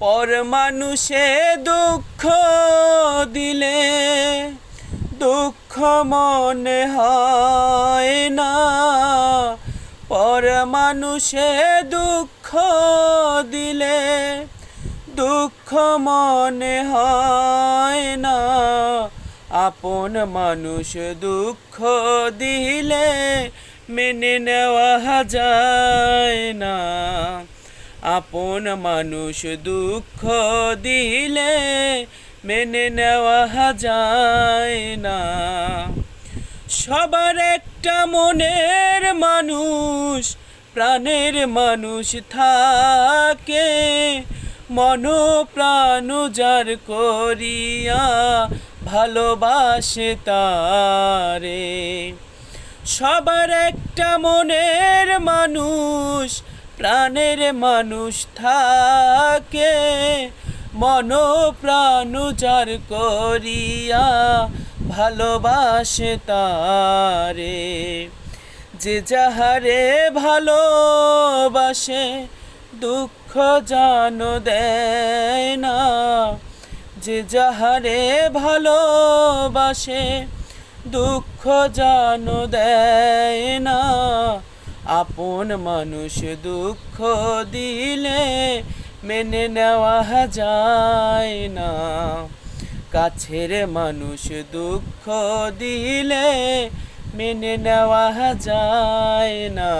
পর মানুষে দুঃখ দিলে দুঃখ মনে হয় না, পর মানুষে দুঃখ দিলে দুঃখ মনে হয় না, আপন মানুষ দুঃখ দিলে মেনে নেওয়া যায় না, আপন মানুষ দুঃখ দিলে মেনে নেওয়া যায় না। সবার একটা মনের মানুষ, প্রাণের মানুষ থাকে, মন প্রাণ যার করিয়া ভালোবাসে তারে। সবার একটা মনের মানুষ, প্রাণের মানুষ থাকে, মন প্রাণ যার করিয়া ভালোবাসে তারে। যে যাহারে ভালোবাসে দুঃখ যেন দেয় না, যে যাহারে ভালোবাসে দুঃখ যেন দেয় না, আপন মানুষ দুঃখ দিলে মেনে নেওয়া যায় না, কাছের মানুষ দুঃখ দিলে মেনে নেওয়া যায় না।